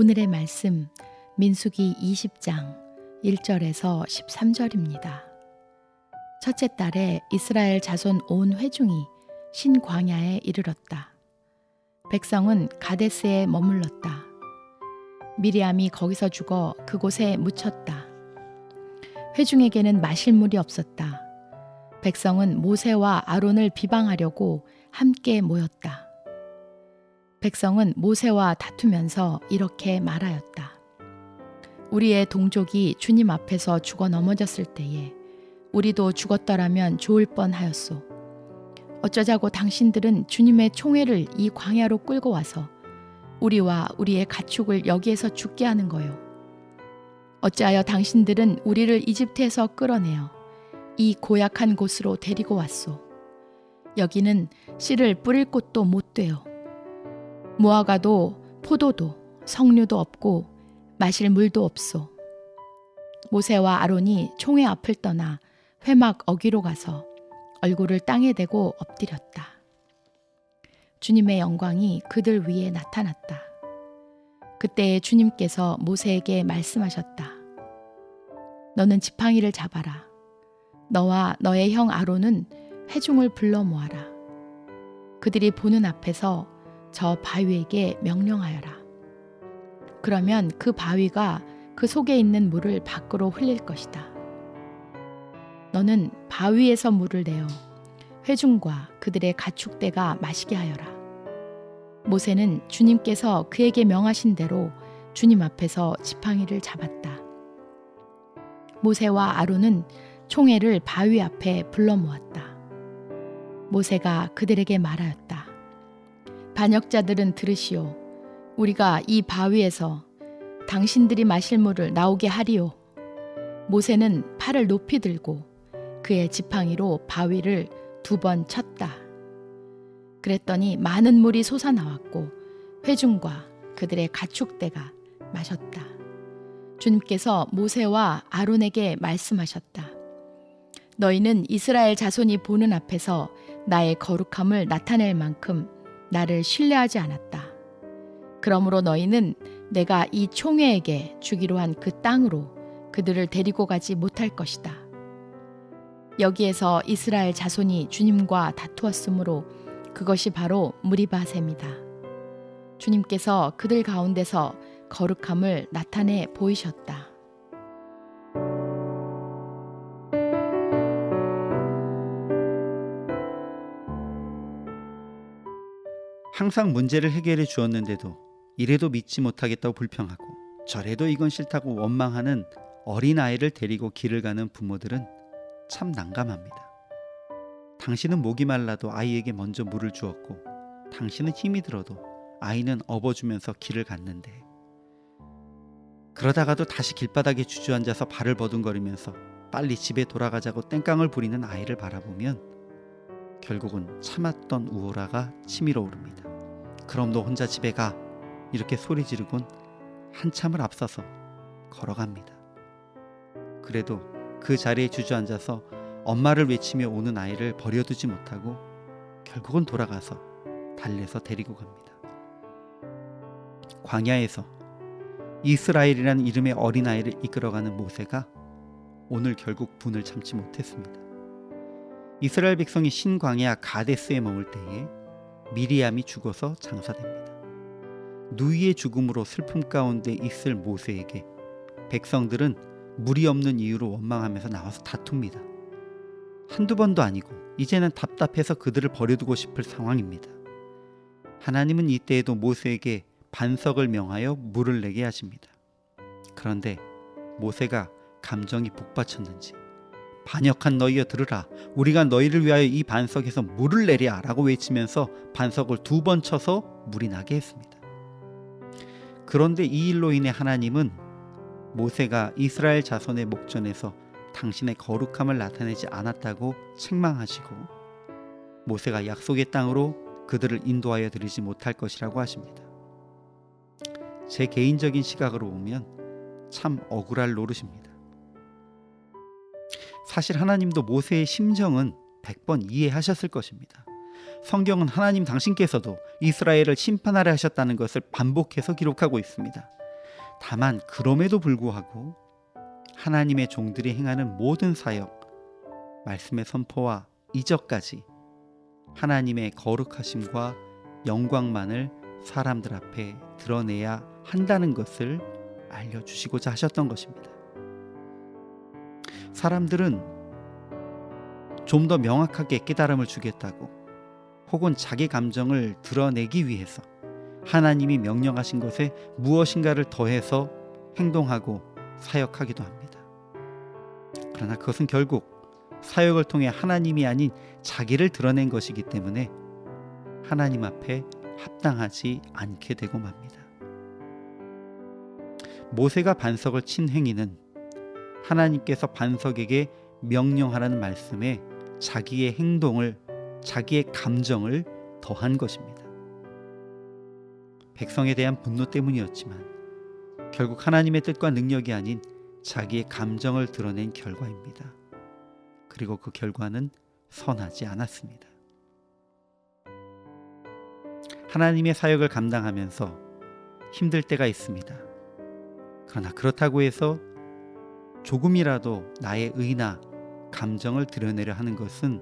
오늘의 말씀 민수기 20장 1절에서 13절입니다. 첫째 달에 이스라엘 자손 온 회중이 신광야에 이르렀다. 백성은 가데스에 머물렀다. 미리암이 거기서 죽어 그곳에 묻혔다. 회중에게는 마실 물이 없었다. 백성은 모세와 아론을 비방하려고 함께 모였다. 백성은 모세와 다투면서 이렇게 말하였다. 우리의 동족이 주님 앞에서 죽어 넘어졌을 때에 우리도 죽었더라면 좋을 뻔하였소. 어쩌자고 당신들은 주님의 총회를 이 광야로 끌고 와서 우리와 우리의 가축을 여기에서 죽게 하는 거요. 어찌하여 당신들은 우리를 이집트에서 끌어내어 이 고약한 곳으로 데리고 왔소. 여기는 씨를 뿌릴 곳도 못 되어 무화과도 포도도 석류도 없고 마실 물도 없소. 모세와 아론이 총회 앞을 떠나 회막 어귀로 가서 얼굴을 땅에 대고 엎드렸다. 주님의 영광이 그들 위에 나타났다. 그때 주님께서 모세에게 말씀하셨다. 너는 지팡이를 잡아라. 너와 너의 형 아론은 회중을 불러 모아라. 그들이 보는 앞에서 저 바위에게 명령하여라. 그러면 그 바위가 그 속에 있는 물을 밖으로 흘릴 것이다. 너는 바위에서 물을 내어 회중과 그들의 가축대가 마시게 하여라. 모세는 주님께서 그에게 명하신 대로 주님 앞에서 지팡이를 잡았다. 모세와 아론은 총회를 바위 앞에 불러 모았다. 모세가 그들에게 말하였다. 반역자들은 들으시오. 우리가 이 바위에서 당신들이 마실 물을 나오게 하리오. 모세는 팔을 높이 들고 그의 지팡이로 바위를 2번 쳤다. 그랬더니 많은 물이 솟아나왔고 회중과 그들의 가축대가 마셨다. 주님께서 모세와 아론에게 말씀하셨다. 너희는 이스라엘 자손이 보는 앞에서 나의 거룩함을 나타낼 만큼 나를 신뢰하지 않았다. 그러므로 너희는 내가 이 총회에게 주기로 한 그 땅으로 그들을 데리고 가지 못할 것이다. 여기에서 이스라엘 자손이 주님과 다투었으므로 그것이 바로 무리바셈이다. 주님께서 그들 가운데서 거룩함을 나타내 보이셨다. 항상 문제를 해결해 주었는데도 이래도 믿지 못하겠다고 불평하고 저래도 이건 싫다고 원망하는 어린아이를 데리고 길을 가는 부모들은 참 난감합니다. 당신은 목이 말라도 아이에게 먼저 물을 주었고 당신은 힘이 들어도 아이는 업어주면서 길을 갔는데 그러다가도 다시 길바닥에 주저앉아서 발을 버둥거리면서 빨리 집에 돌아가자고 땡깡을 부리는 아이를 바라보면 결국은 참았던 우울화가 치밀어 오릅니다. 그럼 너 혼자 집에 가. 이렇게 소리 지르곤 한참을 앞서서 걸어갑니다. 그래도 그 자리에 주저앉아서 엄마를 외치며 오는 아이를 버려두지 못하고 결국은 돌아가서 달래서 데리고 갑니다. 광야에서 이스라엘이라는 이름의 어린아이를 이끌어가는 모세가 오늘 결국 분을 참지 못했습니다. 이스라엘 백성이 신광야 가데스에 머물 때에 미리암이 죽어서 장사됩니다. 누이의 죽음으로 슬픔 가운데 있을 모세에게 백성들은 물이 없는 이유로 원망하면서 나와서 다툽니다. 한두 번도 아니고 이제는 답답해서 그들을 버려두고 싶을 상황입니다. 하나님은 이때에도 모세에게 반석을 명하여 물을 내게 하십니다. 그런데 모세가 감정이 북받쳤는지 반역한 너희여 들으라. 우리가 너희를 위하여 이 반석에서 물을 내랴 라고 외치면서 반석을 2번 쳐서 물이 나게 했습니다. 그런데 이 일로 인해 하나님은 모세가 이스라엘 자손의 목전에서 당신의 거룩함을 나타내지 않았다고 책망하시고 모세가 약속의 땅으로 그들을 인도하여 드리지 못할 것이라고 하십니다. 제 개인적인 시각으로 보면 참 억울할 노릇입니다. 사실 하나님도 모세의 심정은 100번 이해하셨을 것입니다. 성경은 하나님 당신께서도 이스라엘을 심판하려 하셨다는 것을 반복해서 기록하고 있습니다. 다만 그럼에도 불구하고 하나님의 종들이 행하는 모든 사역, 말씀의 선포와 이적까지 하나님의 거룩하심과 영광만을 사람들 앞에 드러내야 한다는 것을 알려주시고자 하셨던 것입니다. 사람들은 좀 더 명확하게 깨달음을 주겠다고 혹은 자기 감정을 드러내기 위해서 하나님이 명령하신 것에 무엇인가를 더해서 행동하고 사역하기도 합니다. 그러나 그것은 결국 사역을 통해 하나님이 아닌 자기를 드러낸 것이기 때문에 하나님 앞에 합당하지 않게 되고 맙니다. 모세가 반석을 친 행위는 하나님께서 반석에게 명령하라는 말씀에 자기의 행동을, 자기의 감정을 더한 것입니다. 백성에 대한 분노 때문이었지만 결국 하나님의 뜻과 능력이 아닌 자기의 감정을 드러낸 결과입니다. 그리고 그 결과는 선하지 않았습니다. 하나님의 사역을 감당하면서 힘들 때가 있습니다. 그러나 그렇다고 해서 조금이라도 나의 의나 감정을 드러내려 하는 것은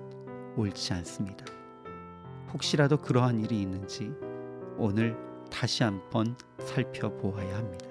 옳지 않습니다. 혹시라도 그러한 일이 있는지 오늘 다시 한번 살펴보아야 합니다.